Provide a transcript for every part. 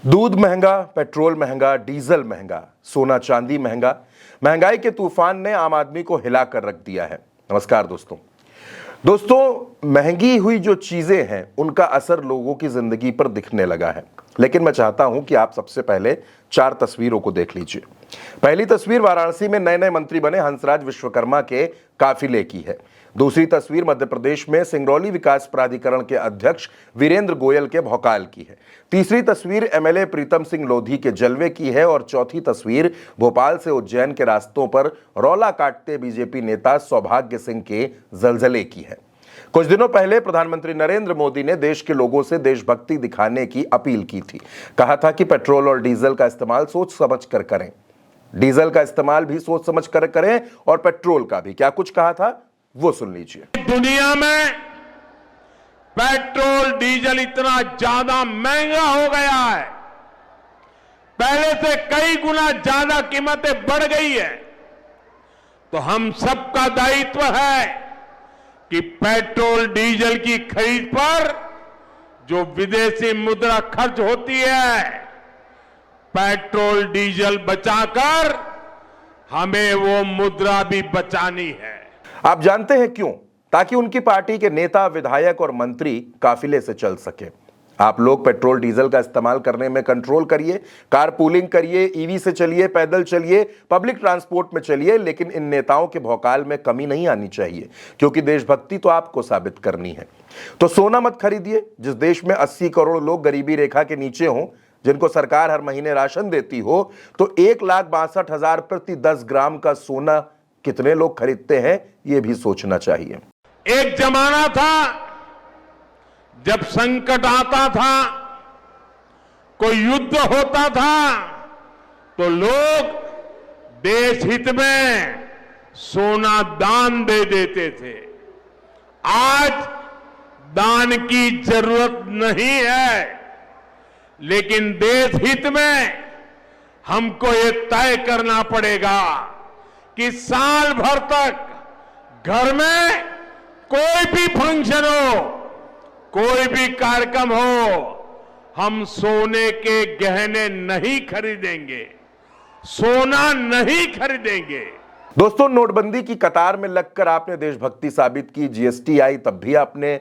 दूध महंगा, पेट्रोल महंगा, डीजल महंगा, सोना चांदी महंगा। महंगाई के तूफान ने आम आदमी को हिला कर रख दिया है। नमस्कार दोस्तों, महंगी हुई जो चीजें हैं उनका असर लोगों की जिंदगी पर दिखने लगा है। लेकिन मैं चाहता हूं कि आप सबसे पहले 4 तस्वीरों को देख लीजिए। पहली तस्वीर वाराणसी में नए नए मंत्री बने हंसराज विश्वकर्मा के काफिले की है। दूसरी तस्वीर मध्य प्रदेश में सिंगरौली विकास प्राधिकरण के अध्यक्ष वीरेंद्र गोयल के भौकाल की है। तीसरी तस्वीर एमएलए प्रीतम सिंह लोधी के जलवे की है और चौथी तस्वीर भोपाल से उज्जैन के रास्तों पर रौला काटते बीजेपी नेता सौभाग्य सिंह के जलजले की है। कुछ दिनों पहले प्रधानमंत्री नरेंद्र मोदी ने देश के लोगों से देशभक्ति दिखाने की अपील की थी। कहा था कि पेट्रोल और डीजल का इस्तेमाल सोच समझ कर करें, डीजल का इस्तेमाल भी सोच समझ कर करें और पेट्रोल का भी। क्या कुछ कहा था वो सुन लीजिए। दुनिया में पेट्रोल डीजल इतना ज्यादा महंगा हो गया है, पहले से कई गुना ज्यादा कीमतें बढ़ गई है, तो हम सबका दायित्व है कि पेट्रोल डीजल की खरीद पर जो विदेशी मुद्रा खर्च होती है, पेट्रोल डीजल बचाकर हमें वो मुद्रा भी बचानी है। आप जानते हैं क्यों? ताकि उनकी पार्टी के नेता, विधायक और मंत्री काफिले से चल सके। आप लोग पेट्रोल डीजल का इस्तेमाल करने में कंट्रोल करिए, कारपूलिंग करिए, ईवी से चलिए, पैदल चलिए, पब्लिक ट्रांसपोर्ट में चलिए, लेकिन इन नेताओं के भौकाल में कमी नहीं आनी चाहिए, क्योंकि देशभक्ति तो आपको साबित करनी है। तो सोना मत खरीदिए। जिस देश में 80 करोड़ लोग गरीबी रेखा के नीचे हों, जिनको सरकार हर महीने राशन देती हो, तो 1,62,000 प्रति 10 ग्राम का सोना कितने लोग खरीदते हैं यह भी सोचना चाहिए। एक जमाना था जब संकट आता था, कोई युद्ध होता था, तो लोग देश हित में सोना दान दे देते थे। आज दान की जरूरत नहीं है, लेकिन देश हित में हमको ये तय करना पड़ेगा कि साल भर तक घर में कोई भी फंक्शन हो, कोई भी कार्यक्रम हो, हम सोने के गहने नहीं खरीदेंगे, सोना नहीं खरीदेंगे। दोस्तों, नोटबंदी की कतार में लगकर आपने देशभक्ति साबित की। जीएसटी आई तब भी आपने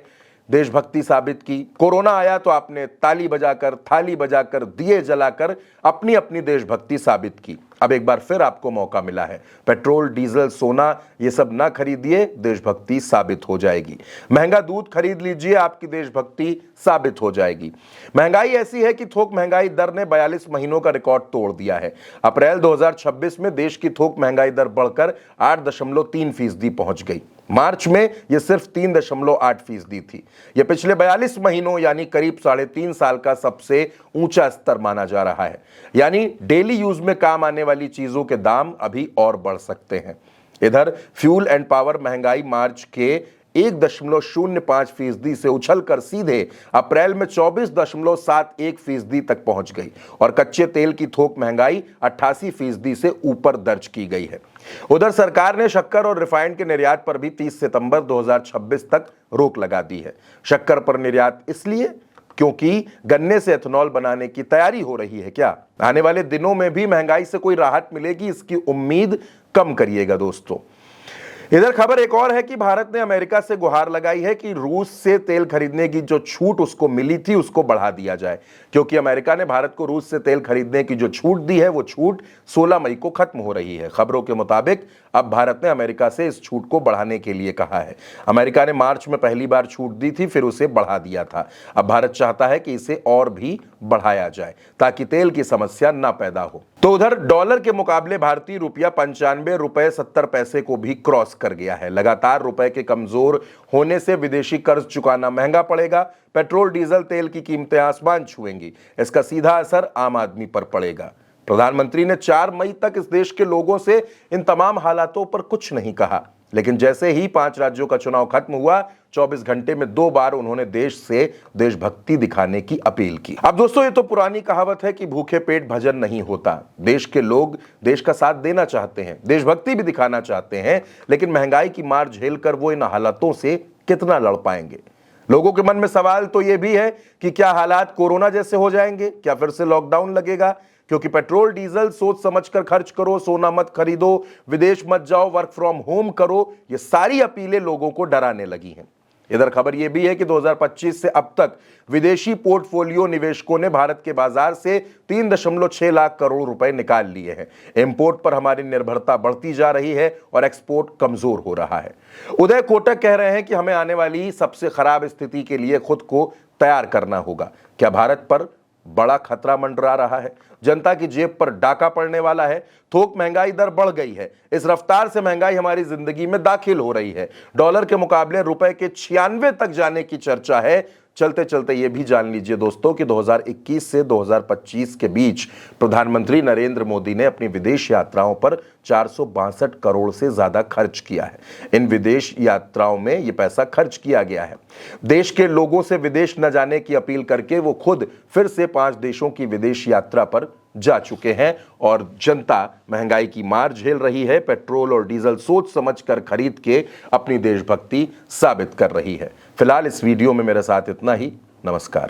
देशभक्ति साबित की। कोरोना आया तो आपने ताली बजाकर, थाली बजाकर, दिए जलाकर अपनी अपनी देशभक्ति साबित की। अब एक बार फिर आपको मौका मिला है। पेट्रोल, डीजल, सोना ये सब ना खरीदिए, देशभक्ति साबित हो जाएगी। महंगा दूध खरीद लीजिए, आपकी देशभक्ति साबित हो जाएगी। महंगाई ऐसी है कि थोक महंगाई दर ने 42 महीनों का रिकॉर्ड तोड़ दिया है। अप्रैल 2026 में देश की थोक महंगाई दर बढ़कर 8.3% पहुंच गई। मार्च में यह सिर्फ 3.8% थी। यह पिछले 42 महीनों यानी करीब 3.5 साल का सबसे ऊंचा स्तर माना जा रहा है। यानी डेली यूज में काम आने वाली चीजों के दाम अभी और बढ़ सकते हैं। इधर फ्यूल एंड पावर महंगाई मार्च के 1.05% से उछलकर सीधे अप्रैल में 24.71% तक पहुंच गई और कच्चे तेल की थोक महंगाई 88% से ऊपर दर्ज की गई है। उधर सरकार ने शक्कर और रिफाइंड के निर्यात पर भी 30 सितंबर 2026 तक रोक लगा दी है। शक्कर पर निर्यात इसलिए क्योंकि गन्ने से एथेनॉल बनाने की तैयारी हो रही है। क्या आने वाले दिनों में भी महंगाई से कोई राहत मिलेगी, इसकी उम्मीद कम करिएगा दोस्तों। इधर खबर एक और है कि भारत ने अमेरिका से गुहार लगाई है कि रूस से तेल खरीदने की जो छूट उसको मिली थी उसको बढ़ा दिया जाए, क्योंकि अमेरिका ने भारत को रूस से तेल खरीदने की जो छूट दी है वो छूट 16 मई को खत्म हो रही है। खबरों के मुताबिक अब भारत ने अमेरिका से इस छूट को बढ़ाने के लिए कहा है। अमेरिका ने मार्च में पहली बार छूट दी थी, फिर उसे बढ़ा दिया था। अब भारत चाहता है कि इसे और भी बढ़ाया जाए ताकि तेल की समस्या ना पैदा हो। तो उधर डॉलर के मुकाबले भारतीय रुपया 95 रुपए 70 पैसे को भी क्रॉस कर गया है। लगातार रुपए के कमजोर होने से विदेशी कर्ज चुकाना महंगा पड़ेगा। पेट्रोल, डीजल, तेल की कीमतें आसमान छुएंगी। इसका सीधा असर आम आदमी पर पड़ेगा। प्रधानमंत्री ने 4 मई तक इस देश के लोगों से इन तमाम हालातों पर कुछ नहीं कहा, लेकिन जैसे ही 5 राज्यों का चुनाव खत्म हुआ, 24 घंटे में 2 बार उन्होंने देश से देशभक्ति दिखाने की अपील की। अब दोस्तों, ये तो पुरानी कहावत है कि भूखे पेट भजन नहीं होता। देश के लोग देश का साथ देना चाहते हैं, देशभक्ति भी दिखाना चाहते हैं, लेकिन महंगाई की मार झेलकर वो इन हालातों से कितना लड़ पाएंगे। लोगों के मन में सवाल तो यह भी है कि क्या हालात कोरोना जैसे हो जाएंगे, क्या फिर से लॉकडाउन लगेगा? क्योंकि पेट्रोल डीजल सोच समझकर खर्च करो, सोना मत खरीदो, विदेश मत जाओ, वर्क फ्रॉम होम करो, ये सारी अपीलें लोगों को डराने लगी हैं। इधर खबर यह भी है कि 2025 से अब तक विदेशी पोर्टफोलियो निवेशकों ने भारत के बाजार से 3.6 लाख करोड़ रुपए निकाल लिए हैं। इंपोर्ट पर हमारी निर्भरता बढ़ती जा रही है और एक्सपोर्ट कमजोर हो रहा है। उदय कोटक कह रहे हैं कि हमें आने वाली सबसे खराब स्थिति के लिए खुद को तैयार करना होगा। क्या भारत पर बड़ा खतरा मंडरा रहा है? जनता की जेब पर डाका पड़ने वाला है। थोक महंगाई दर बढ़ गई है। इस रफ्तार से महंगाई हमारी जिंदगी में दाखिल हो रही है। डॉलर के मुकाबले रुपए के 96 तक जाने की चर्चा है। चलते चलते यह भी जान लीजिए दोस्तों कि 2021 से 2025 के बीच प्रधानमंत्री नरेंद्र मोदी ने अपनी विदेश यात्राओं पर 462 करोड़ से ज्यादा खर्च किया है। इन विदेश यात्राओं में यह पैसा खर्च किया गया है। देश के लोगों से विदेश न जाने की अपील करके वो खुद फिर से 5 देशों की विदेश यात्रा पर जा चुके हैं और जनता महंगाई की मार झेल रही है। पेट्रोल और डीजल सोच समझकर खरीद के अपनी देशभक्ति साबित कर रही है। फिलहाल इस वीडियो में मेरे साथ इतना ही। नमस्कार।